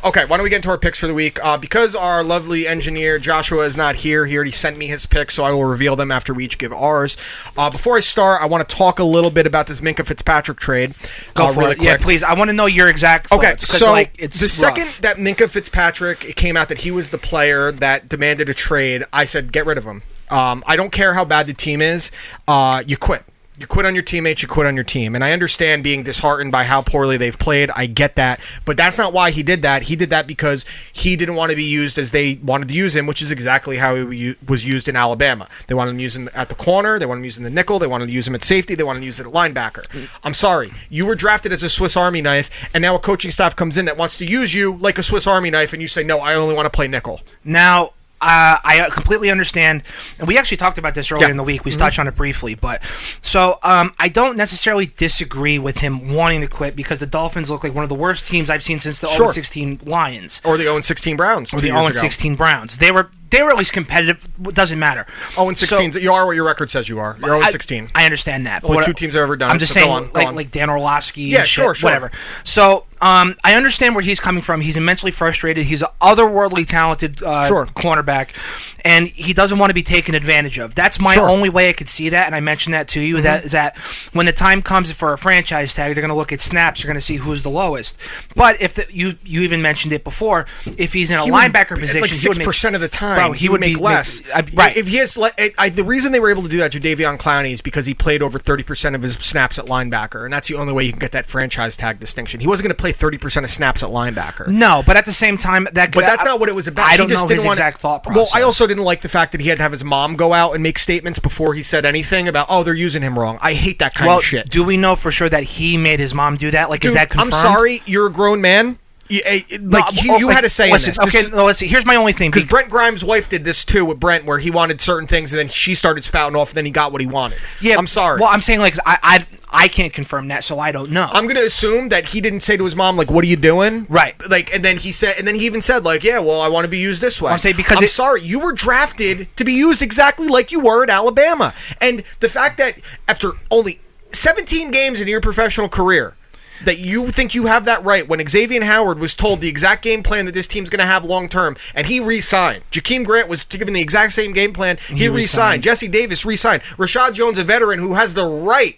Okay, why don't we get into our picks for the week? Because our lovely engineer Joshua is not here, he already sent me his picks, so I will reveal them after we each give ours. Before I start, I want to talk a little bit about this Minkah Fitzpatrick trade. Go for really it. quick. Yeah, please. I want to know your exact thoughts. Okay, so it's the rough. second that Minkah Fitzpatrick, it came out that he was the player that demanded a trade, I said, get rid of him. I don't care how bad the team is. You quit. You quit on your teammates, you quit on your team. And I understand being disheartened by how poorly they've played. I get that. But that's not why he did that. He did that because he didn't want to be used as they wanted to use him, which is exactly how he was used in Alabama. They wanted him used at the corner. They wanted him used in the nickel. They wanted to use him at safety. They wanted to use it at linebacker. I'm sorry. You were drafted as a Swiss Army knife, and now a coaching staff comes in that wants to use you like a Swiss Army knife, and you say, no, I only want to play nickel. Now, I completely understand, and we actually talked about this earlier in the week. We touched on it briefly, but so I don't necessarily disagree with him wanting to quit because the Dolphins look like one of the worst teams I've seen since the 0-16 Lions or the 0-16 Browns, or the 0-16 Browns. They were at least competitive. It doesn't matter. 0-16. So, you are what your record says you are. You're 0-16. I understand that. Only two teams have ever done it. I'm just saying, like Dan Orlovsky. Yeah, and sure. Whatever. So I understand where he's coming from. He's immensely frustrated. He's an otherworldly talented cornerback, and he doesn't want to be taken advantage of. That's my only way I could see that, and I mentioned that to you. That is that when the time comes for a franchise tag, they're going to look at snaps. They're going to see who's the lowest. But if you even mentioned it before, if he's in a linebacker position, like 6% of the time. Bro, he would make less. Right. If he has, the reason they were able to do that, Jadeveon Clowney, is because he played over 30% of his snaps at linebacker, and that's the only way you can get that franchise tag distinction. He wasn't going to play 30% of snaps at linebacker. No, but at the same time, that's not what it was about. I don't know his exact thought process. Well, I also didn't like the fact that he had to have his mom go out and make statements before he said anything about, they're using him wrong. I hate that kind of shit. Do we know for sure that he made his mom do that? Like, Dude, is that confirmed? I'm sorry, you're a grown man. You had a say in this. Okay, let's see. Here's my only thing. Because Brent Grimes' wife did this too with Brent, where he wanted certain things, and then she started spouting off, and then he got what he wanted. Yeah, I'm sorry. Well, I'm saying, like, I can't confirm that, so I don't know. I'm going to assume that he didn't say to his mom, like, what are you doing? Right. Like, and then he even said, like, yeah, well, I want to be used this way. I'm saying because I'm sorry, you were drafted to be used exactly like you were at Alabama. And the fact that after only 17 games in your professional career, that you think you have that right when Xavier Howard was told the exact game plan that this team's going to have long term, and he re-signed. Jakeem Grant was given the exact same game plan. He re-signed. Jesse Davis re-signed. Rashad Jones, a veteran who has the right,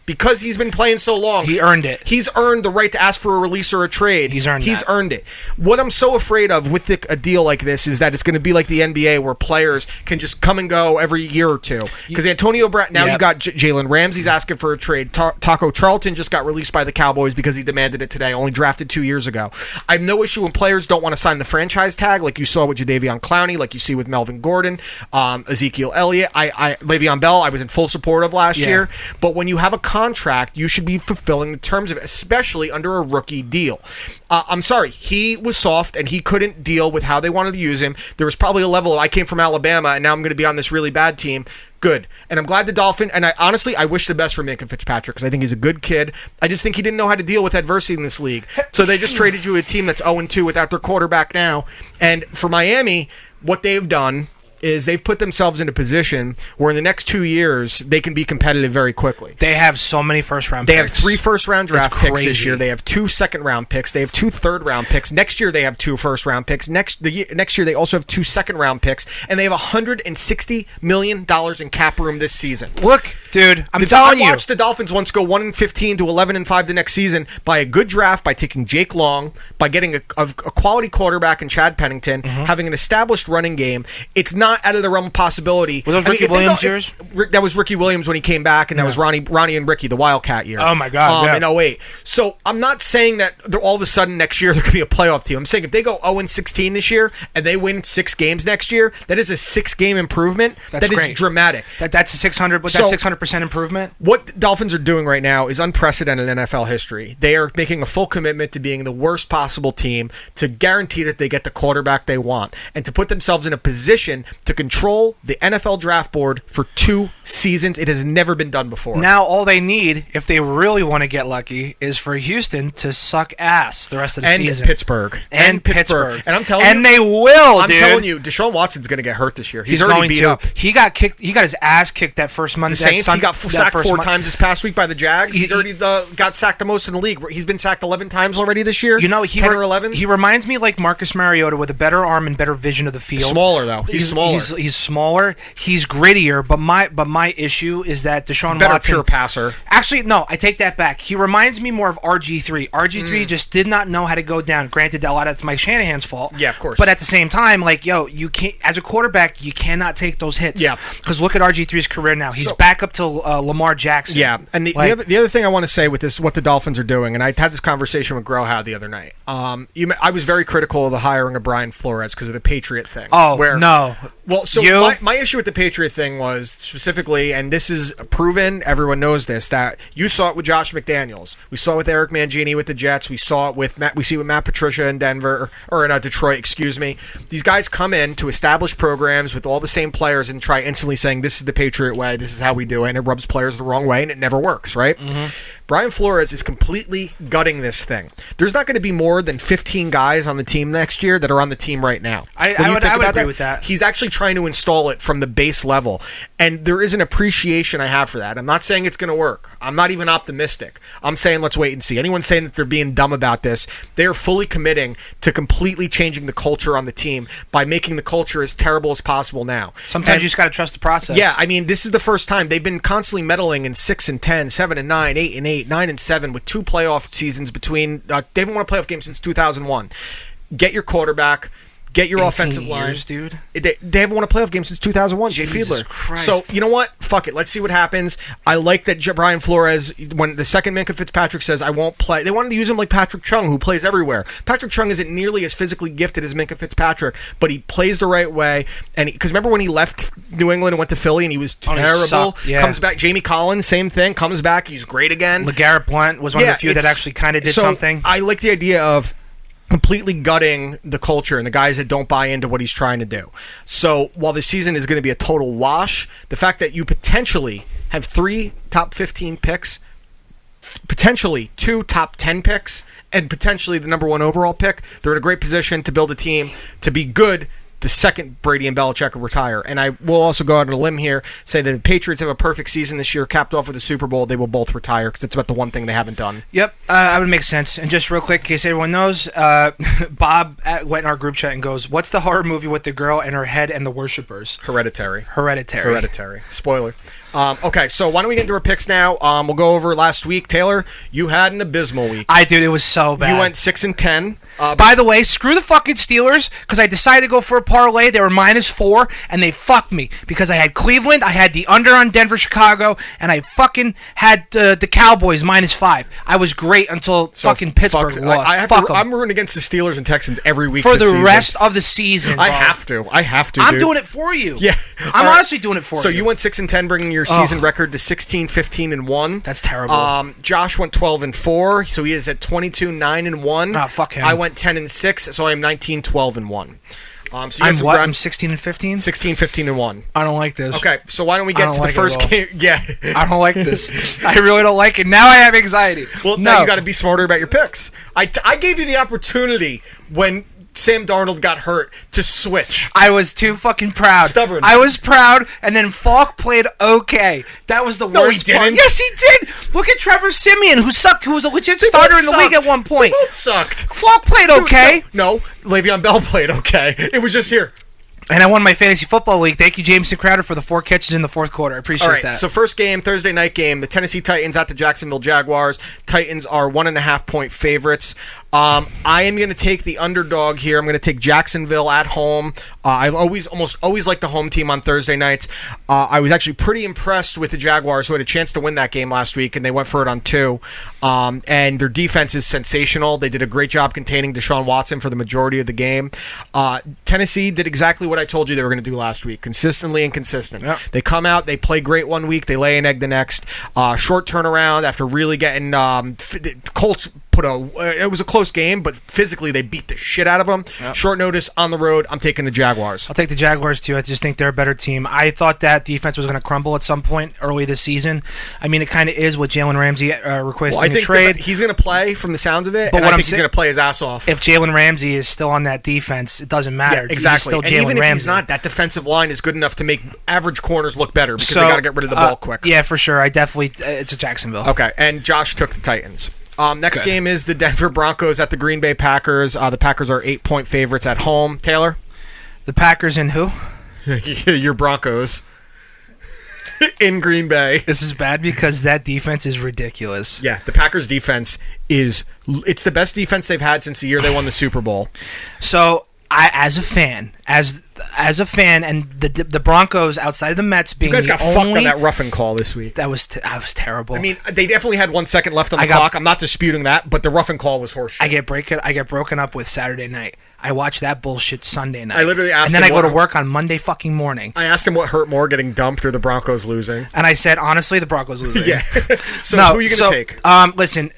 because he's been playing so long. He earned it. He's earned the right to ask for a release or a trade. He's earned it. What I'm so afraid of with a deal like this is that it's going to be like the NBA where players can just come and go every year or two. Because Antonio Brown, now you got Jalen Ramsey's asking for a trade. Taco Charlton just got released by the Cowboys because he demanded it today, only drafted 2 years ago. I have no issue when players don't want to sign the franchise tag, like you saw with Jadeveon Clowney, like you see with Melvin Gordon, Ezekiel Elliott, Le'Veon Bell, I was in full support of last year. But when you have a contract, you should be fulfilling the terms of it, especially under a rookie deal. I'm sorry, he was soft and he couldn't deal with how they wanted to use him. There was probably a level of, I came from Alabama and now I'm going to be on this really bad team. Good. And I'm glad the Dolphins, and I wish the best for Minkah Fitzpatrick because I think he's a good kid. I just think he didn't know how to deal with adversity in this league. So they just traded you a team that's 0-2 without their quarterback now. And for Miami, what they've done is they've put themselves in a position where in the next 2 years they can be competitive very quickly. They have so many first-round picks. They have 3 first-round draft picks this year. They have 2 second-round picks. They have 2 third-round picks. Next year they have 2 first-round picks. Next year they also have 2 second-round picks, and they have $160 million in cap room this season. Look, dude, I'm telling you. I watched the Dolphins once go 1-15 to 11-5 the next season by a good draft, by taking Jake Long, by getting a quality quarterback in Chad Pennington, having an established running game. It's not out of the realm of possibility. Were those Ricky Williams years? That was Ricky Williams when he came back, and that was Ronnie and Ricky, the Wildcat year. Oh, my God. In 08. So I'm not saying that all of a sudden next year they're going to be a playoff team. I'm saying if they go 0-16 this year and they win 6 games next year, that is a 6-game improvement. That is dramatic. That's a 600% improvement? What Dolphins are doing right now is unprecedented in NFL history. They are making a full commitment to being the worst possible team to guarantee that they get the quarterback they want and to put themselves in a position to control the NFL draft board for 2 seasons. It has never been done before. Now all they need, if they really want to get lucky, is for Houston to suck ass the rest of the season. Pittsburgh. And Pittsburgh. And I'm telling you. And they will, I'm telling you, Deshaun Watson's going to get hurt this year. He's already going beat to. up. He got kicked. He got his ass kicked that first Monday. The Saints, he got sacked 4 times this past week by the Jags. He's already got sacked the most in the league. He's been sacked 11 times already this year. 10 or 11. He reminds me like Marcus Mariota with a better arm and better vision of the field. Smaller though. He's smaller. He's smaller. He's grittier. But my issue is that Deshaun better Watson, pure passer. Actually, no, I take that back. He reminds me more of RG3. RG3 just did not know how to go down. Granted, a lot of it's Mike Shanahan's fault. Yeah, of course. But at the same time, like, you can't, as a quarterback, you cannot take those hits. Yeah. Because look at RG3's career now. He's back up to Lamar Jackson. Yeah. And the other thing I want to say with this, what the Dolphins are doing, and I had this conversation with Grohad the other night. I was very critical of the hiring of Brian Flores because of the Patriot thing. Oh, no. Well, so my issue with the Patriot thing was specifically, and this is proven, everyone knows this, that you saw it with Josh McDaniels. We saw it with Eric Mangini with the Jets. We saw it with we see it with Matt Patricia in Denver, or in Detroit, excuse me. These guys come in to establish programs with all the same players and try instantly saying, this is the Patriot way, this is how we do it, and it rubs players the wrong way, and it never works, right? Mm-hmm. Brian Flores is completely gutting this thing. There's not going to be more than 15 guys on the team next year that are on the team right now. I would agree with that. He's actually trying to install it from the base level, and there is an appreciation I have for that. I'm not saying it's going to work. I'm not even optimistic. I'm saying let's wait and see. Anyone saying that they're being dumb about this, they are fully committing to completely changing the culture on the team by making the culture as terrible as possible now. Sometimes you just got to trust the process. Yeah, I mean, this is the first time. They've been constantly meddling in 6-10, 7-9, 8-8, 9-7 with 2 playoff seasons between. They haven't won a playoff game since 2001. Get your quarterback. Get your offensive line, dude. They haven't won a playoff game since 2001. Jay Fiedler. Christ. So you know what? Fuck it. Let's see what happens. I like that Brian Flores. When the second Minkah Fitzpatrick says I won't play, they wanted to use him like Patrick Chung, who plays everywhere. Patrick Chung isn't nearly as physically gifted as Minkah Fitzpatrick, but he plays the right way. And because remember when he left New England and went to Philly and he was terrible. Comes back. Jamie Collins, same thing. Comes back. He's great again. LeGarrette Blount was one of the few that actually kind of did something. I like the idea of completely gutting the culture and the guys that don't buy into what he's trying to do. So while the season is going to be a total wash, the fact that you potentially have 3 top 15 picks, potentially 2 top 10 picks, and potentially the number 1 overall pick, they're in a great position to build a team to be good the second Brady and Belichick will retire. And I will also go out on a limb here, say that if the Patriots have a perfect season this year, capped off with a Super Bowl, they will both retire because it's about the one thing they haven't done. Yep, that would make sense. And just real quick, in case everyone knows, Bob went in our group chat and goes, what's the horror movie with the girl and her head and the worshippers? Hereditary. Spoiler. Okay, so why don't we get into our picks now? We'll go over last week. Taylor, you had an abysmal week. Dude, it was so bad. You went 6-10. By the way, screw the fucking Steelers, because I decided to go for a parlay. They were -4, and they fucked me, because I had Cleveland, I had the under on Denver, Chicago, and I fucking had the Cowboys -5. I was great until fucking Pittsburgh lost. I'm rooting against the Steelers and Texans every week for the rest of the season. I have to. I'm doing it for you. Yeah, I'm honestly doing it for you. So you went 6-10, bringing your season record to 16-15-1. That's terrible. Josh went 12-4, so he is at 22-9-1. Oh, fuck him. I went 10-6, so I am 19-12-1 So I'm what? I'm 16-15? 16-15-1. I don't like this. Okay, so why don't we get to the first game? Yeah. I don't like this. I really don't like it. Now I have anxiety. Well, now you got to be smarter about your picks. I gave you the opportunity when Sam Darnold got hurt to switch. I was too fucking proud. Stubborn. I was proud, and then Falk played okay. That was the worst part. Yes, he did. Look at Trevor Siemian, who sucked, who was a legit starter in the league at one point. They both sucked. Falk played okay. No, Le'Veon Bell played okay. It was just here. And I won my fantasy football league. Thank you, Jameson Crowder, for the 4 catches in the fourth quarter. I appreciate that. So first game, Thursday night game, the Tennessee Titans at the Jacksonville Jaguars. Titans are 1.5-point favorites. I am going to take the underdog here. I'm going to take Jacksonville at home. I've almost always liked the home team on Thursday nights. I was actually pretty impressed with the Jaguars, who had a chance to win that game last week, and they went for it on 2. And their defense is sensational. They did a great job containing Deshaun Watson for the majority of the game. Tennessee did exactly what I told you they were going to do last week, consistently and consistent. Yep. They come out, they play great one week, they lay an egg the next. Short turnaround after really getting Colts it was a close game, but physically they beat the shit out of them. Yep. Short notice on the road. I'm taking the Jaguars. I'll take the Jaguars too. I just think they're a better team. I thought that defense was going to crumble at some point early this season. I mean, it kind of is with Jalen Ramsey requesting a trade. He's going to play from the sounds of it, but and I think he's going to play his ass off. If Jalen Ramsey is still on that defense, it doesn't matter. Yeah, exactly. He's still and Jalen even if Ramsey. he's not, that defensive line is good enough to make average corners look better because they got to get rid of the ball quick. Yeah, for sure. I definitely it's a Jacksonville. Okay, and Josh took the Titans. Next game is the Denver Broncos at the Green Bay Packers. The Packers are 8-point favorites at home. Taylor? The Packers and who? Your Broncos. In Green Bay. This is bad because that defense is ridiculous. Yeah, the Packers defense it's the best defense they've had since the year they won the Super Bowl. So as a fan, and the Broncos outside of the Mets being you guys got fucked on that roughing call this week. That was terrible. I mean, they definitely had 1 second left on the clock. I'm not disputing that, but the roughing call was horseshit. I get broken up with Saturday night. I watch that bullshit Sunday night. I literally asked and then I go to work on Monday fucking morning. I asked him what hurt more, getting dumped or the Broncos losing. And I said, honestly, the Broncos losing. Yeah. So who are you going to take? Listen,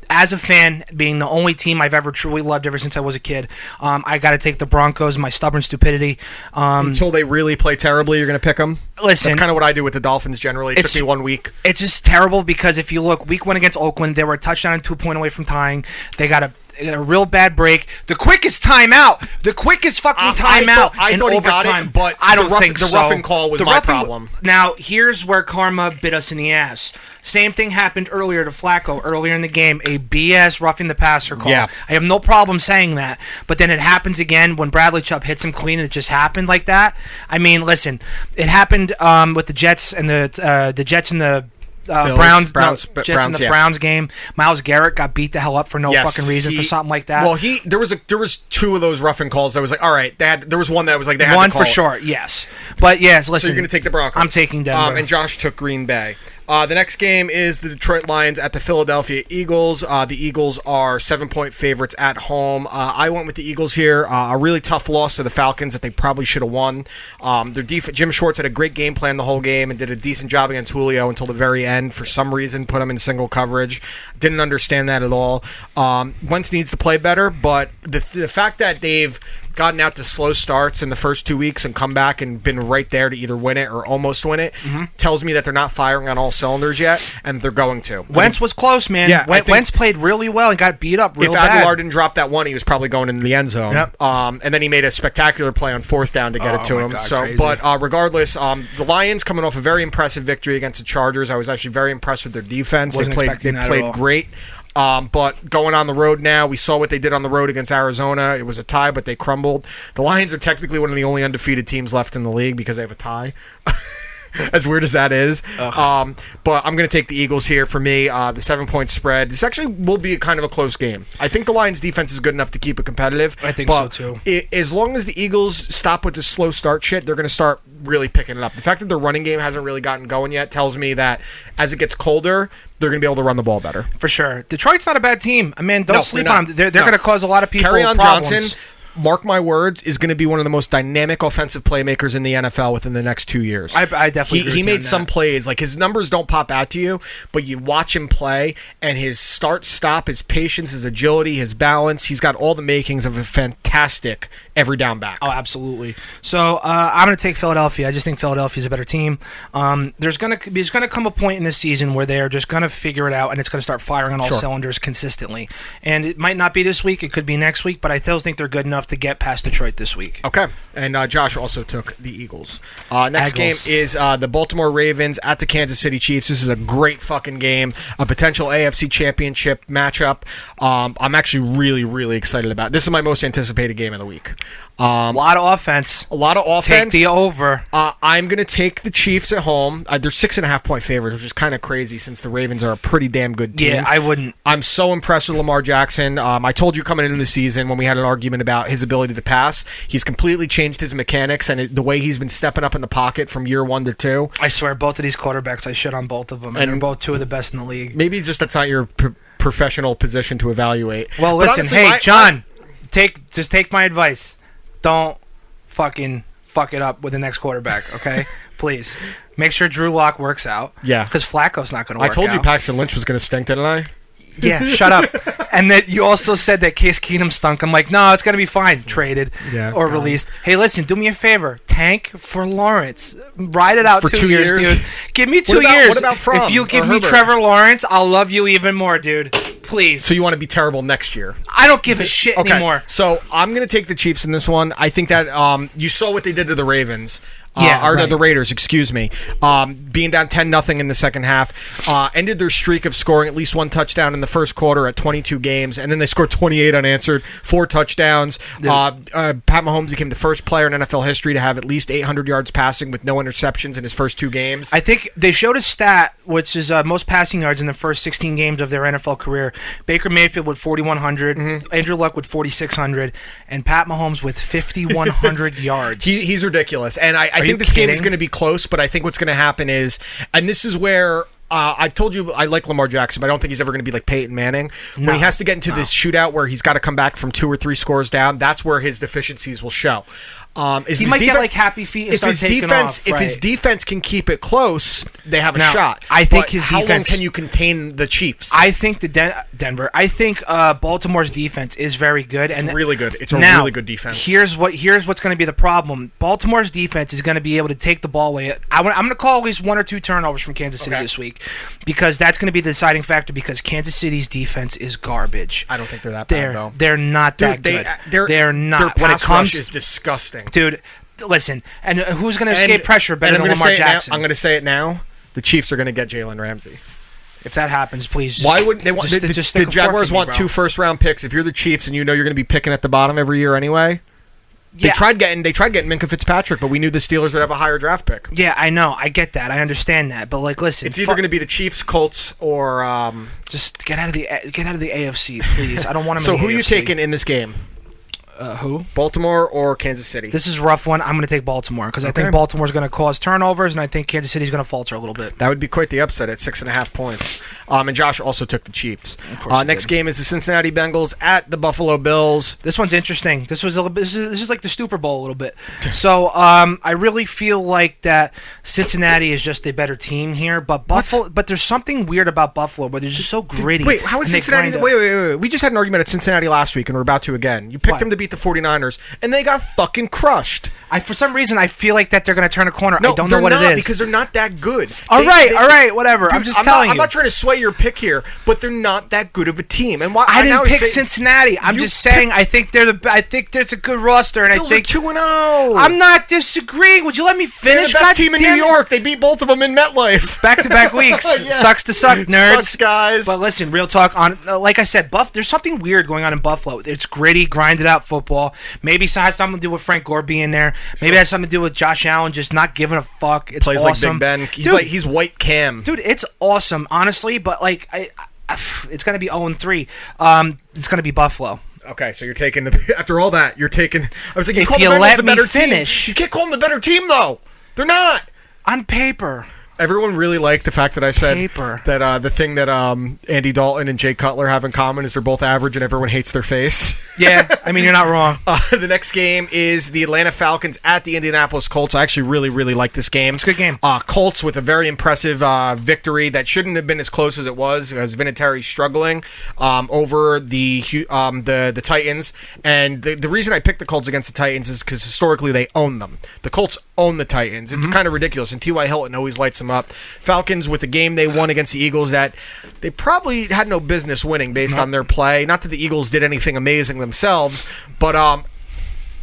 as a fan, being the only team I've ever truly loved ever since I was a kid, I got to take the Broncos. My stubborn stupidity. Until they really play terribly, you're going to pick them? Listen, that's kind of what I do with the Dolphins generally. It took me 1 week. It's just terrible because if you look, week 1 against Oakland, they were a touchdown and 2 point away from tying. They got a real bad break. The quickest timeout. The quickest fucking timeout. I thought he got it, but I don't think so. The roughing call was my problem. Now, here's where karma bit us in the ass. Same thing happened earlier to Flacco earlier in the game. A BS roughing the passer call. Yeah. I have no problem saying that. But then it happens again when Bradley Chubb hits him clean and it just happened like that. I mean, listen, it happened with the Jets and the Jets and the Browns game. Myles Garrett got beat the hell up for no fucking reason for something like that. Well, there was 2 of those roughing calls that was like, all right, there was one that was like they had one to call for sure, yes. But yes, listen. So you're going to take the Broncos. I'm taking Denver. And Josh took Green Bay. The next game is the Detroit Lions at the Philadelphia Eagles. The Eagles are 7-point favorites at home. I went with the Eagles here. A really tough loss to the Falcons that they probably should have won. Their Jim Schwartz had a great game plan the whole game and did a decent job against Julio until the very end. For some reason, put him in single coverage. Didn't understand that at all. Wentz needs to play better, but the fact that they've gotten out to slow starts in the first 2 weeks and come back and been right there to either win it or almost win it tells me that they're not firing on all cylinders yet, and they're going to. Wentz was close, man. Yeah, Wentz played really well and got beat up real bad. If Aguilar didn't drop that one, he was probably going into the end zone. Yep. And then he made a spectacular play on 4th down to get it to him. God, but regardless, the Lions coming off a very impressive victory against the Chargers. I was actually very impressed with their defense. They played great. But going on the road now, we saw what they did on the road against Arizona. It was a tie, but they crumbled. The Lions are technically one of the only undefeated teams left in the league because they have a tie. As weird as that is. But I'm going to take the Eagles here. For me, the 7-point spread. This actually will be kind of a close game. I think the Lions' defense is good enough to keep it competitive. I think so, too. As long as the Eagles stop with this slow start shit, they're going to start really picking it up. The fact that their running game hasn't really gotten going yet tells me that as it gets colder, they're going to be able to run the ball better. For sure. Detroit's not a bad team. I mean, don't sleep on them. They're going to cause a lot of people Kerryon problems. Johnson, mark my words, is going to be one of the most dynamic offensive playmakers in the NFL within the next 2 years. I definitely agree. He made some plays. Like, his numbers don't pop out to you, but you watch him play, and his start-stop, his patience, his agility, his balance, he's got all the makings of a fantastic every down back. Oh, absolutely. So I'm going to take Philadelphia. I just think Philadelphia's a better team. There's going to come a point in this season where they are just going to figure it out, and it's going to start firing on all cylinders consistently. And it might not be this week. It could be next week, but I still think they're good enough to get past Detroit this week. Okay. And Josh also took the Eagles. Next game is the Baltimore Ravens at the Kansas City Chiefs. This is a great fucking game. A potential AFC Championship matchup. I'm actually really, really excited about it. This is my most anticipated game of the week. A lot of offense. Take the over. I'm going to take the Chiefs at home. They're 6.5-point favorites, which is kind of crazy since the Ravens are a pretty damn good team. Yeah, I wouldn't. I'm so impressed with Lamar Jackson. I told you coming into the season when we had an argument about his ability to pass, he's completely changed his mechanics and the way he's been stepping up in the pocket from year 1 to 2. I swear, both of these quarterbacks, I shit on both of them, and they're both 2 of the best in the league. Maybe just that's not your professional position to evaluate. Well, listen, honestly, John, just take my advice. Don't fucking fuck it up with the next quarterback, okay? Please. Make sure Drew Lock works out. Yeah. Because Flacco's not going to work out. I told you Paxton Lynch was going to stink, didn't I? Yeah, shut up. And that you also said that Case Keenum stunk. I'm like, no, it's gonna be fine. Traded or released. Hey, listen, do me a favor. Tank for Lawrence. Ride it out for 2 years, dude. Give me 2 years. What about Fromm? If you give me Trevor Lawrence, I'll love you even more, dude. Please. So you want to be terrible next year? I don't give a shit anymore. So I'm gonna take the Chiefs in this one. I think that you saw what they did to the Ravens. The Raiders, excuse me, being down 10-0 in the second half, ended their streak of scoring at least one touchdown in the first quarter at 22 games, and then they scored 28 unanswered, 4 touchdowns. Pat Mahomes became the first player in NFL history to have at least 800 yards passing with no interceptions in his first 2 games. I think they showed a stat, which is most passing yards in the first 16 games of their NFL career. Baker Mayfield with 4,100, Andrew Luck with 4,600, and Pat Mahomes with 5,100 yards. He's ridiculous, and I think this game is going to be close, but I think what's going to happen is, and this is where I told you I like Lamar Jackson, but I don't think he's ever going to be like Peyton Manning. When he has to get into this shootout where he's got to come back from 2 or 3 scores down, that's where his deficiencies will show. He might get like happy feet and start taking off. If his defense can keep it close, they have a shot. I think his defense. How long can you contain the Chiefs? I think Denver. I think Baltimore's defense is very good. It's really good. It's a really good defense. Here's what's going to be the problem. Baltimore's defense is going to be able to take the ball away. I'm going to call at least 1 or 2 turnovers from Kansas City this week, because that's going to be the deciding factor. Because Kansas City's defense is garbage. I don't think they're that bad though. They're not that good. They're not. Their pass rush is disgusting. Dude, listen, and who's going to escape pressure better than Lamar Jackson? I'm going to say it now. The Chiefs are going to get Jalen Ramsey. If that happens, please. Why wouldn't they want? The Jaguars want 2 first-round picks. If you're the Chiefs and you know you're going to be picking at the bottom every year anyway. They tried getting Minkah Fitzpatrick, but we knew the Steelers would have a higher draft pick. Yeah, I know. I get that. I understand that. But like, listen, it's either going to be the Chiefs, Colts, or just get out of the AFC, please. I don't want to. So who are you taking in this game? Who? Baltimore or Kansas City? This is a rough one. I'm going to take Baltimore because I think Baltimore's going to cause turnovers, and I think Kansas City's going to falter a little bit. That would be quite the upset at 6.5 points. And Josh also took the Chiefs. Next game is the Cincinnati Bengals at the Buffalo Bills. This one's interesting. This is like the Super Bowl a little bit. So I really feel like that Cincinnati is just a better team here, but Buffalo. But there's something weird about Buffalo where they're just so gritty. Wait, how is Cincinnati? Wait. We just had an argument at Cincinnati last week, and we're about to again. You picked them to beat the 49ers, and they got fucking crushed. For some reason, I feel like that they're going to turn a corner. No, I don't know what it is. Because they're not that good. All right, whatever. Dude, I'm telling you. I'm not trying to sway your pick here, but they're not that good of a team. And why I didn't pick Cincinnati. I'm just saying I think there's a good roster, and Bills I think are 2-0. I'm not disagreeing. Would you let me finish? They're the best team in New York. They beat both of them in MetLife. Back-to-back weeks. Yeah. Sucks to suck, nerds. Sucks, guys. But listen, real talk. Like I said, there's something weird going on in Buffalo. It's gritty, grinded out football. Maybe it has something to do with Frank Gore being there. Maybe it has something to do with Josh Allen just not giving a fuck. It's plays awesome. Like Big Ben. He's white Cam. Dude, it's awesome, honestly. But like, it's gonna be 0-3. It's gonna be Buffalo. Okay, so you're taking after all that, you're taking. I was like, you call the Bengals the better team. You can't call them the better team though. They're not on paper. Everyone really liked the fact that I said that the thing that Andy Dalton and Jay Cutler have in common is they're both average and everyone hates their face. Yeah, I mean, you're not wrong. The next game is the Atlanta Falcons at the Indianapolis Colts. I actually really, really like this game. It's a good game. Colts with a very impressive victory that shouldn't have been as close as it was, as Vinatieri's struggling over the Titans. And the reason I picked the Colts against the Titans is because historically they own them. The Colts own the Titans. It's kind of ridiculous, and T.Y. Hilton always lights them up. Falcons with a game they won against the Eagles that they probably had no business winning based on their play. Not that the Eagles did anything amazing themselves, but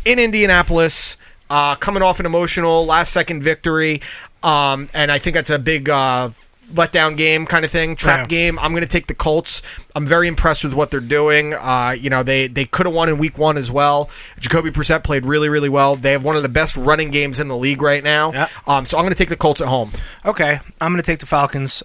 in Indianapolis, coming off an emotional last-second victory, and I think that's a big letdown game kind of thing, trap game. I'm going to take the Colts. I'm very impressed with what they're doing. They could have won in week 1 as well. Jacoby Brissett played really, really well. They have one of the best running games in the league right now. Yep. So I'm going to take the Colts at home. Okay, I'm going to take the Falcons.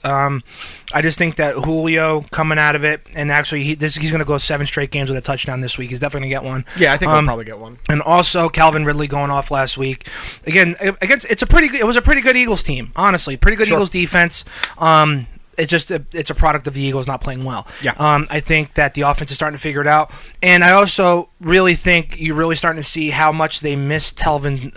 I just think that Julio coming out of it, and actually he's going to go 7 straight games with a touchdown this week. He's definitely going to get one. Yeah, I think he'll probably get one. And also Calvin Ridley going off last week. Again, it was a pretty good Eagles team, honestly. Pretty good Eagles defense. It's a product of the Eagles not playing well. Yeah. I think that the offense is starting to figure it out, and I also really think you're really starting to see how much they miss Tevin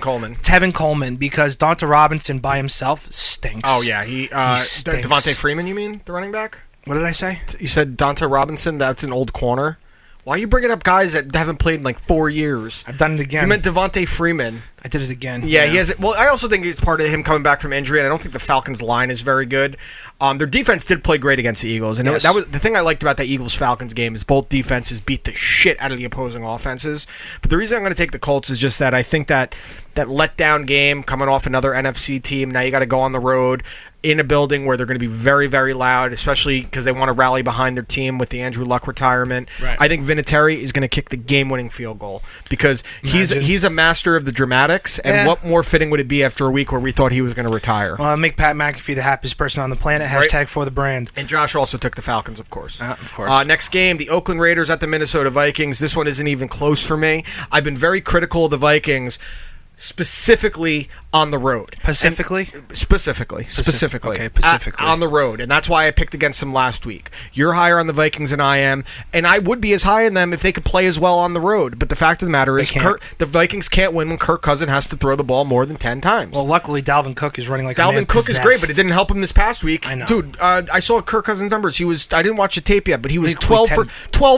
Coleman. Tevin Coleman, because Donta Robinson by himself stinks. Oh yeah, he stinks. Devontae Freeman, you mean the running back? What did I say? You said Dante Robinson. That's an old corner. Why are you bringing up guys that haven't played in like 4 years? I've done it again. You meant Devontae Freeman. I did it again. Yeah, he has. Well, I also think it's part of him coming back from injury, and I don't think the Falcons' line is very good. Their defense did play great against the Eagles, and that was the thing I liked about that Eagles-Falcons game is both defenses beat the shit out of the opposing offenses. But the reason I'm going to take the Colts is just that I think that letdown game coming off another NFC team. Now you got to go on the road in a building where they're going to be very, very loud, especially because they want to rally behind their team with the Andrew Luck retirement. Right. I think Vinatieri is going to kick the game-winning field goal because he's a master of the dramatics, and what more fitting would it be after a week where we thought he was going to retire? Well, make Pat McAfee the happiest person on the planet. Hashtag for the brand. And Josh also took the Falcons, of course. Of course. Next game, the Oakland Raiders at the Minnesota Vikings. This one isn't even close for me. I've been very critical of the Vikings, specifically on the road. Specifically? Specifically. Okay, specifically. On the road. And that's why I picked against them last week. You're higher on the Vikings than I am, and I would be as high on them if they could play as well on the road. But the fact of the matter is the Vikings can't win when Kirk Cousins has to throw the ball more than 10 times. Well, luckily, Dalvin Cook is running like Dalvin Cook is great, but it didn't help him this past week. I know. Dude, I saw Kirk Cousins' numbers. I didn't watch the tape yet, but he was 12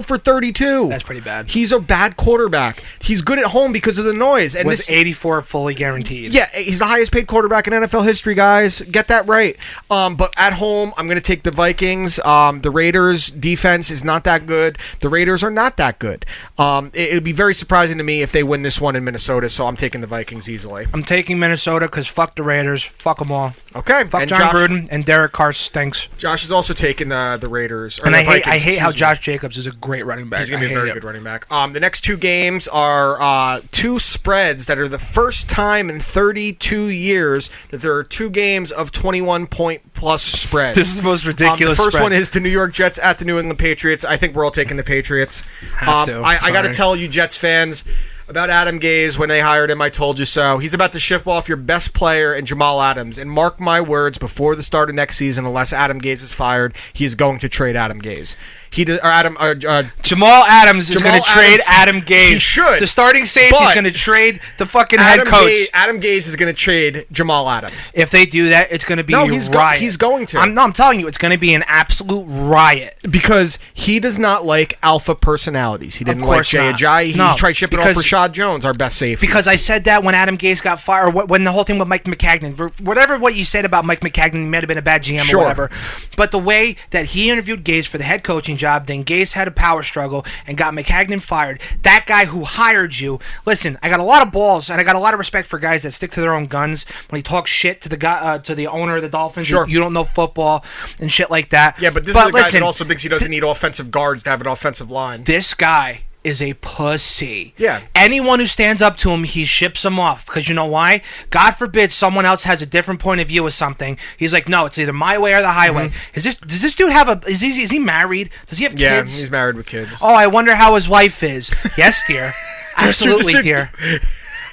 for 32. That's pretty bad. He's a bad quarterback. He's good at home because of the noise. And with 84 fully guaranteed. Yeah, he's the highest paid quarterback in NFL history, guys. Get that right. But at home, I'm going to take the Vikings. The Raiders' defense is not that good. The Raiders are not that good. It would be very surprising to me if they win this one in Minnesota, so I'm taking the Vikings easily. I'm taking Minnesota because fuck the Raiders. Fuck them all. Okay. Fuck John Gruden, and Derek Carr stinks. Josh is also taking the Raiders. And I hate how Josh Jacobs is a great running back. He's going to be a very good running back. The next two games are two spreads that are the first time in 32 years that there are two games of 21-point-plus spreads. This is the most ridiculous The first spread. one is the New York Jets at the New England Patriots. I think we're all taking the Patriots. I got to tell you Jets fans about Adam Gase when they hired him. I told you so. He's about to ship off your best player in Jamal Adams. And mark my words, before the start of next season, unless Adam Gase is fired, he is going to trade Adam Gase. Jamal Adams is going to trade Adam Gase. He should. The starting safety is going to trade the fucking head coach. Adam Gase is going to trade Jamal Adams. If they do that, it's going to be a riot. He's going to. I'm telling you, it's going to be an absolute riot. Because he does not like alpha personalities. He didn't like Jay Ajayi. He tried shipping off Rashad Jones, our best safety. Because I said that when Adam Gase got fired, when the whole thing with Mike McCagnon, whatever what you said about Mike McCagnon, he might have been a bad GM or whatever. But the way that he interviewed Gase for the head coaching job, then Gase had a power struggle and got McCagnon fired. That guy who hired you, listen, I got a lot of balls and I got a lot of respect for guys that stick to their own guns when he talks shit to the guy, to the owner of the Dolphins. Sure. You don't know football and shit like that. Yeah, but this is a guy that also thinks he doesn't need offensive guards to have an offensive line. This guy is a pussy. Yeah. Anyone who stands up to him, he ships them off. Because you know why? God forbid someone else has a different point of view of something. He's like, no, it's either my way or the highway. Does this dude have is he married? Does he have kids? Yeah, he's married with kids. Oh, I wonder how his wife is. Yes, dear. Absolutely, dear.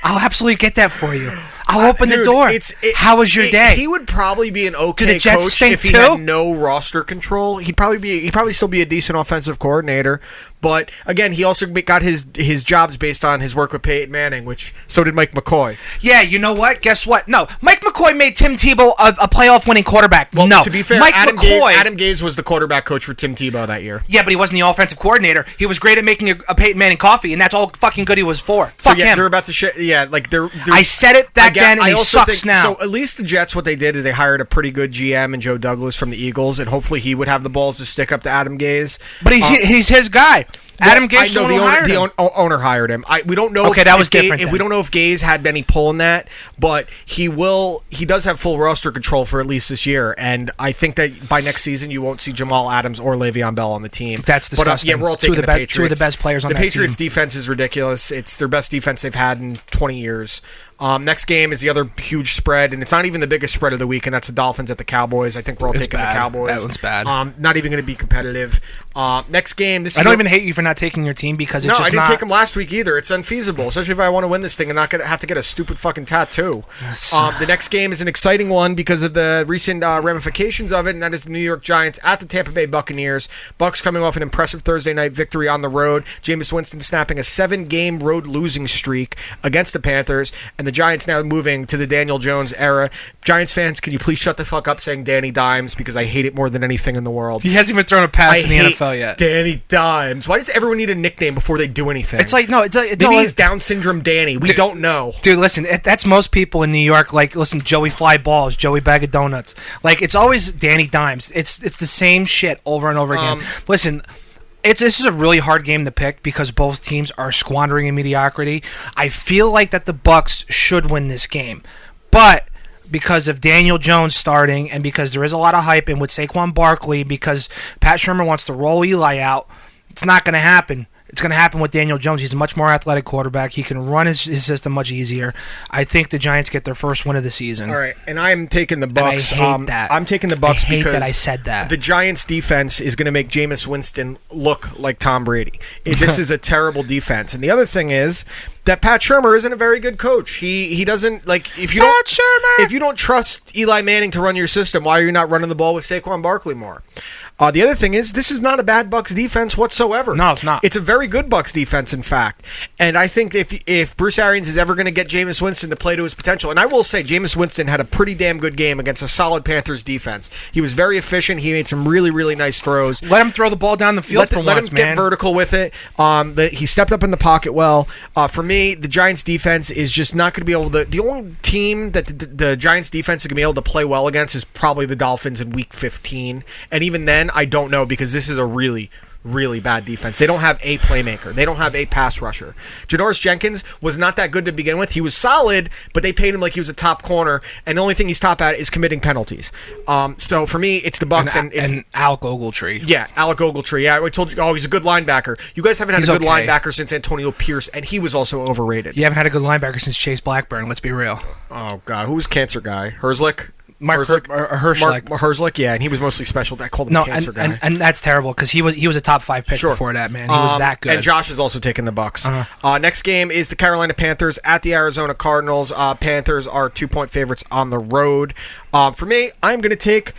I'll absolutely get that for you. I'll open the door. How was your day? He would probably be an okay coach if he had no roster control. He'd probably still be a decent offensive coordinator. But again, he also got his jobs based on his work with Peyton Manning, which so did Mike McCoy. Yeah, you know what? Guess what? No, Mike McCoy made Tim Tebow a playoff winning quarterback. Well, no, to be fair, Adam Gase was the quarterback coach for Tim Tebow that year. Yeah, but he wasn't the offensive coordinator. He was great at making a Peyton Manning coffee, and that's all fucking good he was for. Fuck him. They're about to they're I said it back then, and he sucks now. So at least the Jets, what they did is they hired a pretty good GM in Joe Douglas from the Eagles, and hopefully he would have the balls to stick up to Adam Gase. But he's his guy. Adam Gase, the owner hired him. We don't know. Okay, that was different. We don't know if Gase had any pull in that, but he will. He does have full roster control for at least this year, and I think that by next season you won't see Jamal Adams or Le'Veon Bell on the team. That's disgusting. But, we're all taking the Patriots. Two of the best players on that team. The Patriots' defense is ridiculous. It's their best defense they've had in 20 years. Next game is the other huge spread, and it's not even the biggest spread of the week, and that's the Dolphins at the Cowboys. I think we're all taking the Cowboys. That one's bad. Not even going to be competitive. Next game. I don't even hate you for not taking your team because it's just I didn't take them last week either. It's unfeasible, especially if I want to win this thing and not have to get a stupid fucking tattoo. The next game is an exciting one because of the recent ramifications of it, and that is the New York Giants at the Tampa Bay Buccaneers. Bucs coming off an impressive Thursday night victory on the road. Jameis Winston snapping a 7-game road losing streak against the Panthers, and the The Giants now moving to the Daniel Jones era. Giants fans, can you please shut the fuck up saying Danny Dimes, because I hate it more than anything in the world. He hasn't even thrown a pass in the NFL yet. Danny Dimes. Why does everyone need a nickname before they do anything? It's like, maybe he's Down syndrome Danny. We don't know. Dude, listen, that's most people in New York. Like, listen, Joey Fly Balls, Joey Bag of Donuts. Like, it's always Danny Dimes. It's the same shit over and over again. Listen, this is a really hard game to pick because both teams are squandering in mediocrity. I feel like that the Bucks should win this game, but because of Daniel Jones starting and because there is a lot of hype in with Saquon Barkley, because Pat Shurmur wants to roll Eli out, it's not going to happen. It's going to happen with Daniel Jones. He's a much more athletic quarterback. He can run his system much easier. I think the Giants get their first win of the season. All right, and I'm taking the Bucks. And I hate that. I'm taking the Bucks because that I said that. The Giants' defense is going to make Jameis Winston look like Tom Brady. This is a terrible defense. And the other thing is that Pat Shurmur isn't a very good coach. He doesn't like if you don't trust Eli Manning to run your system, why are you not running the ball with Saquon Barkley more? The other thing is, this is not a bad Bucs defense whatsoever. No, it's not. It's a very good Bucs defense, in fact. And I think if Bruce Arians is ever going to get Jameis Winston to play to his potential, and I will say Jameis Winston had a pretty damn good game against a solid Panthers defense. He was very efficient. He made some really, really nice throws. Let him throw the ball down the field Let him get vertical with it. He stepped up in the pocket well. For me, the Giants defense is just not going to be able to. The only team that the Giants defense is going to be able to play well against is probably the Dolphins in Week 15. And even then, I don't know, because this is a really, really bad defense. They don't have a playmaker. They don't have a pass rusher. Janoris Jenkins was not that good to begin with. He was solid, but they paid him like he was a top corner, and the only thing he's top at is committing penalties. So for me, it's the Bucs and Alec Ogletree. Yeah, Alec Ogletree. Yeah, I told you. Oh, he's a good linebacker. You guys haven't had a good linebacker since Antonio Pierce, and he was also overrated. You haven't had a good linebacker since Chase Blackburn. Let's be real. Oh God, who was cancer guy? Herzlich. Herzlich, yeah, and he was mostly special. I called him cancer guy. And that's terrible because he was a top 5 pick before that, man. He was that good. And Josh is also taking the Bucs. Next game is the Carolina Panthers at the Arizona Cardinals. Panthers are 2-point favorites on the road. For me, I'm going to take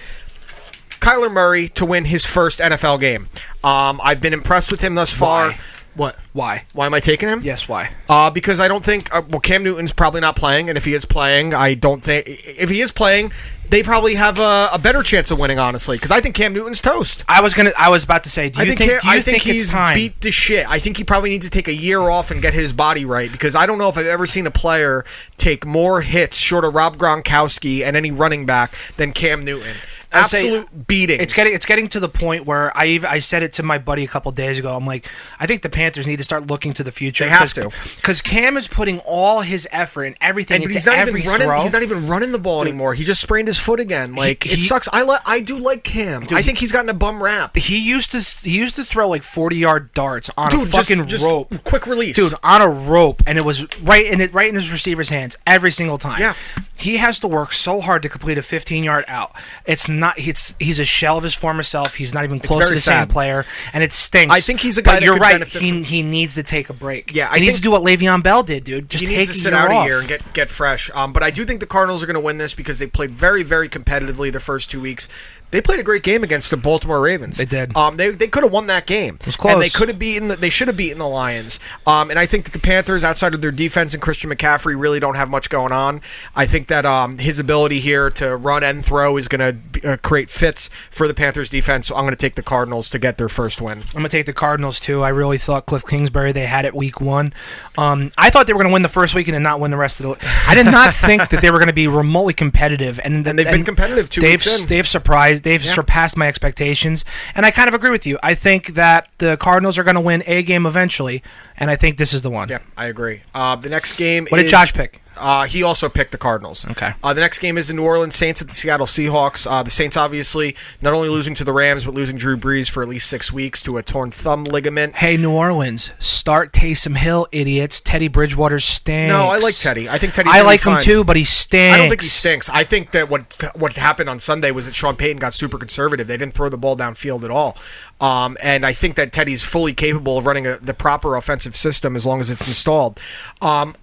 Kyler Murray to win his first NFL game. I've been impressed with him thus far. What? Why? Why am I taking him? Yes, why? Because I don't think... Cam Newton's probably not playing, and if he is playing, I don't think... If he is playing, they probably have a better chance of winning, honestly, because I think Cam Newton's toast. I was about to say, do you think he's it's time? Beat the shit. I think he probably needs to take a year off and get his body right, because I don't know if I've ever seen a player take more hits short of Rob Gronkowski and any running back than Cam Newton. Absolute beating. It's getting to the point where I said it to my buddy a couple days ago. I'm like, I think the Panthers need to start looking to the future. They have to, because Cam is putting all his effort and everything into every throw. He's not even running the ball anymore. He just sprained his foot again. Like it sucks. I do like Cam. I think he's gotten a bum rap. He used to throw like 40-yard darts on a fucking rope, quick release, on a rope, and it was right in his receiver's hands every single time. Yeah, he has to work so hard to complete a 15-yard out. It's not. He's a shell of his former self. He's not even close to the same player, and it stinks. I think he's a guy that could benefit. He needs to take a break. Yeah, he needs to do what Le'Veon Bell did, dude. Just he needs to sit out a year and get fresh. But I do think the Cardinals are going to win this because they played very, very competitively the first 2 weeks. They played a great game against the Baltimore Ravens. They did. They could have won that game. It was close. And they could have beaten. They should have beaten the Lions. And I think that the Panthers, outside of their defense and Christian McCaffrey, really don't have much going on. I think that his ability here to run and throw is going to create fits for the Panthers defense. So I'm going to take the Cardinals to get their first win. I'm going to take the Cardinals too. I really thought Cliff Kingsbury, they had it week 1. I thought they were going to win the first week and then not win the rest of the. I did not think that they were going to be remotely competitive, and they've been competitive 2 weeks in. They've surprised. They've surpassed my expectations, and I kind of agree with you. I think that the Cardinals are going to win a game eventually, and I think this is the one. Yeah, I agree. The next game What did Josh pick? He also picked the Cardinals. Okay. The next game is the New Orleans Saints at the Seattle Seahawks. The Saints obviously not only losing to the Rams, but losing Drew Brees for at least 6 weeks to a torn thumb ligament. Hey, New Orleans, start Taysom Hill, idiots. Teddy Bridgewater stinks. No, I like Teddy. I think Teddy's I like him too, but he stinks. I don't think he stinks. I think that what happened on Sunday was that Sean Payton got super conservative. They didn't throw the ball downfield at all. And I think that Teddy's fully capable of running the proper offensive system as long as it's installed. I'm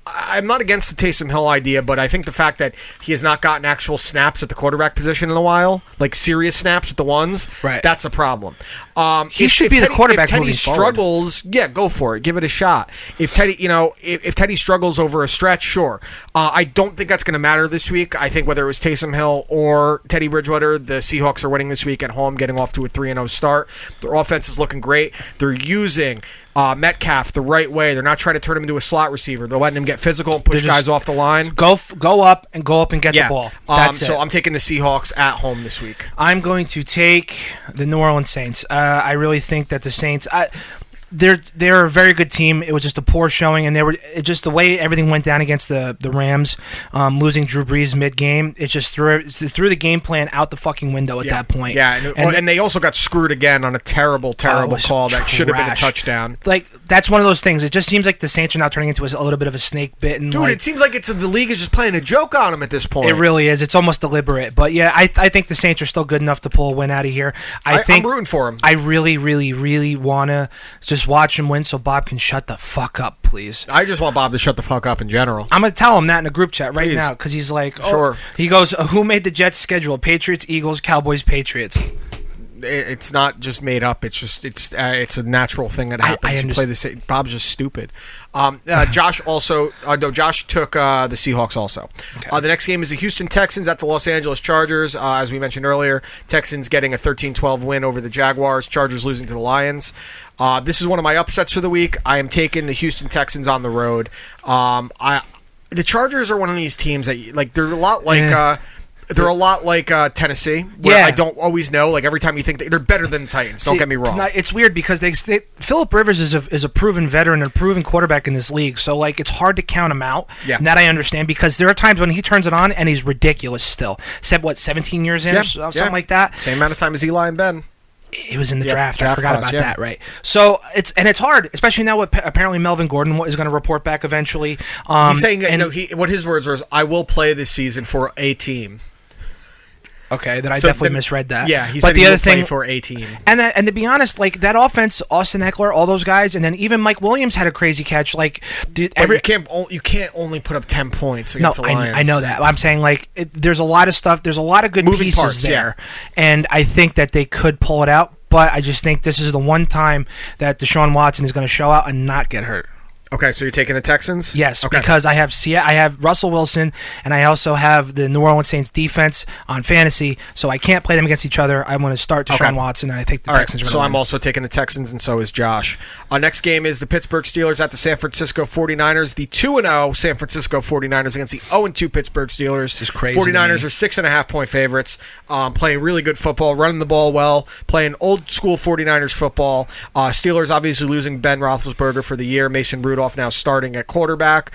not against the Taysom Hill idea, but I think the fact that he has not gotten actual snaps at the quarterback position in a while, like serious snaps at the ones, right, that's a problem. He should be the quarterback. If Teddy moving struggles, forward. go for it. Give it a shot. If Teddy, if Teddy struggles over a stretch, sure. I don't think that's going to matter this week. I think whether it was Taysom Hill or Teddy Bridgewater, the Seahawks are winning this week at home, getting off to a 3-0 start. Their offense is looking great. They're using Metcalf the right way. They're not trying to turn him into a slot receiver. They're letting him get physical and push guys off the line. Go up and get the ball. So I'm taking the Seahawks at home this week. I'm going to take the New Orleans Saints. I really think that the Saints. They're a very good team. It was just a poor showing, and just the way everything went down against the Rams, losing Drew Brees mid-game. It just threw the game plan out the fucking window at that point. Yeah, and they also got screwed again on a terrible call that should have been a touchdown. Like, that's one of those things. It just seems like the Saints are now turning into a little bit of a snake bit. And dude, it seems like the league is just playing a joke on them at this point. It really is. It's almost deliberate. But yeah, I think the Saints are still good enough to pull a win out of here. I'm rooting for them. I really, really, really want to just watch him win so Bob can shut the fuck up, please. I just want Bob to shut the fuck up in general. I'm going to tell him that in a group chat right now because he's like, sure. He goes, who made the Jets schedule? Patriots, Eagles, Cowboys, Patriots. It's not just made up. It's a natural thing that happens. You play the Bob's just stupid. Josh also Josh took the Seahawks also. Okay. The next game is the Houston Texans at the Los Angeles Chargers. As we mentioned earlier, Texans getting a 13-12 win over the Jaguars. Chargers losing to the Lions. This is one of my upsets for the week. I am taking the Houston Texans on the road. The Chargers are one of these teams that they're a lot like. They're a lot like Tennessee, where I don't always know. Like, every time you think they're better than the Titans. Don't get me wrong. It's weird because Phillip Rivers is a proven veteran and a proven quarterback in this league. So, it's hard to count him out. Yeah. And that I understand because there are times when he turns it on and he's ridiculous still. Said, 17 years in or something like that? Same amount of time as Eli and Ben. He was in the draft. I forgot about that, right? So it's hard, especially now. Apparently Melvin Gordon is going to report back eventually. He's saying that what his words were: "I will play this season for a team." Okay, then I definitely misread that. Yeah, he said he will play for a team. And to be honest, that offense, Austin Eckler, all those guys, and then even Mike Williams had a crazy catch. You can't only put up 10 points against the Lions. I know that. I'm saying there's a lot of stuff. There's a lot of good moving pieces parts there, and I think that they could pull it out. But I just think this is the one time that Deshaun Watson is going to show out and not get hurt. Okay, so you're taking the Texans? Yes, because I have Russell Wilson, and I also have the New Orleans Saints defense on fantasy, so I can't play them against each other. I want to start Deshaun Watson, and I think the Texans are going to win. I'm also taking the Texans, and so is Josh. Our next game is the Pittsburgh Steelers at the San Francisco 49ers. The 2-0 San Francisco 49ers against the 0-2 Pittsburgh Steelers. This is crazy. 49ers are 6.5-point favorites, playing really good football, running the ball well, playing old-school 49ers football. Steelers obviously losing Ben Roethlisberger for the year. Mason Rudolph now starting at quarterback.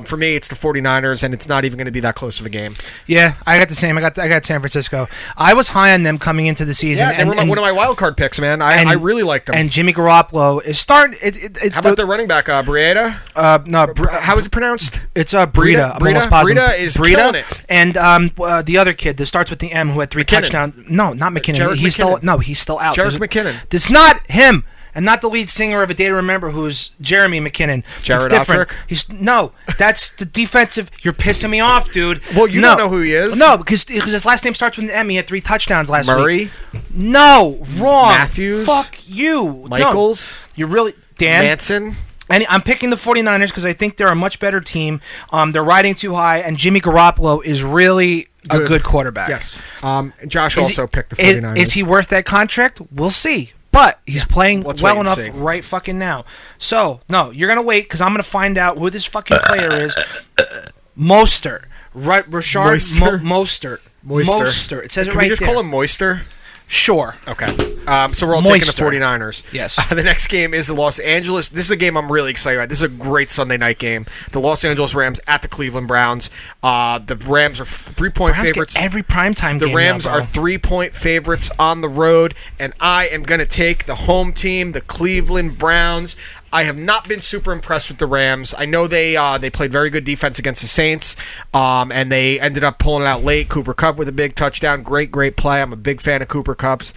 For me, it's the 49ers, and it's not even going to be that close of a game. Yeah, I got the same. I got San Francisco. I was high on them coming into the season. Yeah, they were one of my wild card picks, man. I really like them. And Jimmy Garoppolo is starting. How about their running back, Breida? How is it pronounced? It's Breida. Breida is killing it. And the other kid that starts with the M who had 3 touchdowns. No, not McKinnon. He's still out. Jarek McKinnon. It's not him. And not the lead singer of A Day to Remember, who's Jeremy McKinnon. Jared Altrick? That's the defensive. You're pissing me off, dude. Well, you don't know who he is. No, because his last name starts with an M. He had 3 touchdowns last week. Murray? No, wrong. Matthews? Fuck you. Michaels? No, you're really... Dan? Manson? And I'm picking the 49ers because I think they're a much better team. They're riding too high, and Jimmy Garoppolo is really a good quarterback. Yes. Josh also picked the 49ers. Is he worth that contract? We'll see. But he's playing well enough right fucking now. So, no, you're going to wait because I'm going to find out who this fucking player is. Mostert. Rashard Mostert. It says it right there. Can we just call him Moister? Sure. Okay. So we're all taking the 49ers. Yes. The next game is the Los Angeles. This is a game I'm really excited about. This is a great Sunday night game. The Los Angeles Rams at the Cleveland Browns. The Rams are 3-point favorites. Get every primetime game. The Rams are 3-point favorites on the road, and I am going to take the home team, the Cleveland Browns. I have not been super impressed with the Rams. I know they played very good defense against the Saints, and they ended up pulling it out late. Cooper Kupp with a big touchdown. Great play. I'm a big fan of Cooper Kupp's.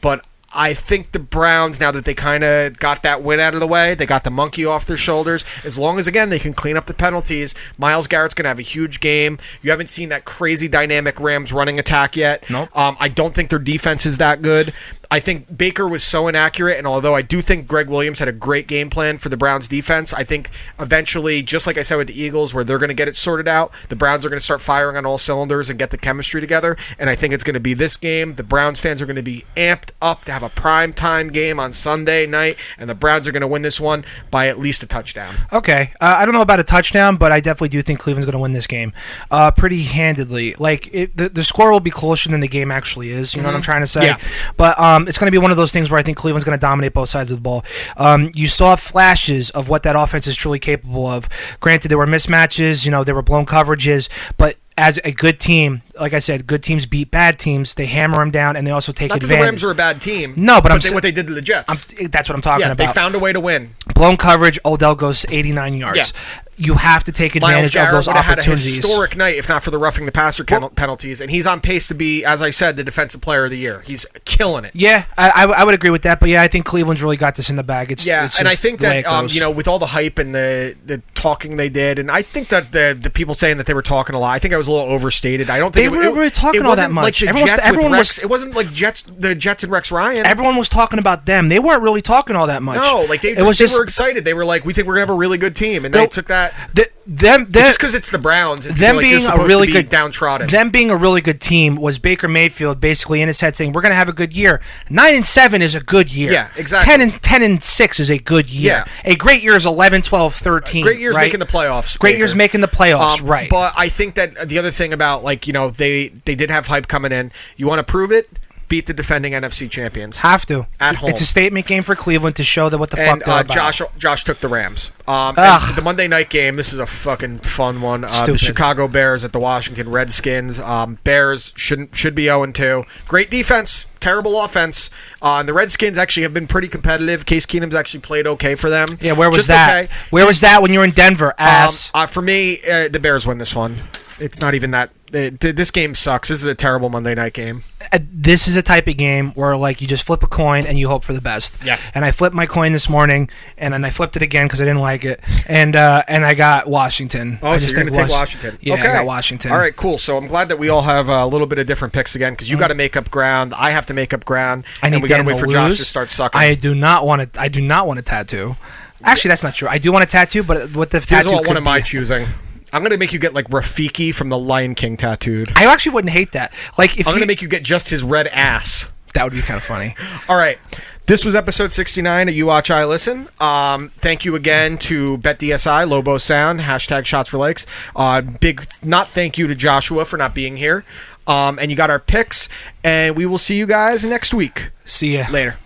But I think the Browns, now that they kind of got that win out of the way, they got the monkey off their shoulders, as long as, again, they can clean up the penalties, Myles Garrett's going to have a huge game. You haven't seen that crazy dynamic Rams running attack yet. Nope. I don't think their defense is that good. I think Baker was so inaccurate, and although I do think Greg Williams had a great game plan for the Browns defense, I think eventually, just like I said with the Eagles, where they're going to get it sorted out, the Browns are going to start firing on all cylinders and get the chemistry together, and I think it's going to be this game. The Browns fans are going to be amped up to have a prime time game on Sunday night, and the Browns are going to win this one by at least a touchdown. Okay. I don't know about a touchdown, but I definitely do think Cleveland's going to win this game pretty handedly. Like, the score will be closer than the game actually is, you know what I'm trying to say? Yeah. But it's going to be one of those things where I think Cleveland's going to dominate both sides of the ball. You saw flashes of what that offense is truly capable of. Granted, there were mismatches, there were blown coverages, but as a good team, like I said, good teams beat bad teams. They hammer them down, and they also take advantage. Not that the Rams are a bad team. No, but what they did to the Jets. That's what I'm talking about. They found a way to win. Blown coverage, Odell goes 89 yards. Yeah. You have to take advantage of those opportunities. Myles Garrett would have had a historic night if not for the roughing the passer penalties, and he's on pace to be, as I said, the defensive player of the year. He's killing it. Yeah, I would agree with that, but I think Cleveland's really got this in the bag. It's and I think that with all the hype and the talking they did, and I think that the people saying that they were talking a lot, I think I was a little overstated. I don't think they weren't really talking all that much. It wasn't like the Jets and Rex Ryan. Everyone was talking about them. They weren't really talking all that much. No, like they were excited. They were like, we think we're gonna have a really good team, and they took that. Just because it's the Browns, them being a really good downtrodden. Them being a really good team was Baker Mayfield basically in his head saying, "We're going to have a good year. 9-7 is a good year. Yeah, exactly. 10-6 is a good year. Yeah. A great year is 11, 12, 13. Great year's making the playoffs. Great year's making the playoffs. Right. But I think that the other thing about they did have hype coming in. You want to prove it? Beat the defending NFC champions. Have to at home. It's a statement game for Cleveland to show that what the fuck they're about. Josh took the Rams. And the Monday night game. This is a fucking fun one. The Chicago Bears at the Washington Redskins. Bears should be 0-2. Great defense. Terrible offense. And the Redskins actually have been pretty competitive. Case Keenum's actually played okay for them. Yeah, where was Just that? Okay. Where was that when you were in Denver? Ass. For me, the Bears win this one. It's not even that. This game sucks. This is a terrible Monday night game. This is a type of game where you just flip a coin and you hope for the best. Yeah. And I flipped my coin this morning, and then I flipped it again because I didn't like it, and I got Washington. Oh, so you're going to take Washington? Yeah, okay. I got Washington. All right, cool. So I'm glad that we all have a little bit of different picks again because you got to make up ground. I have to make up ground, and we got to wait for Josh to start sucking. I do not want a tattoo. Actually, that's not true. I do want a tattoo, but what the tattoo could be? One of my choosing. I'm going to make you get Rafiki from the Lion King tattooed. I actually wouldn't hate that. I'm going to make you get just his red ass. That would be kind of funny. All right. This was episode 69 of You Watch, I Listen. Thank you again to BetDSI, Lobo Sound, # Shots for Likes. Big not thank you to Joshua for not being here. And you got our picks, and we will see you guys next week. See ya. Later.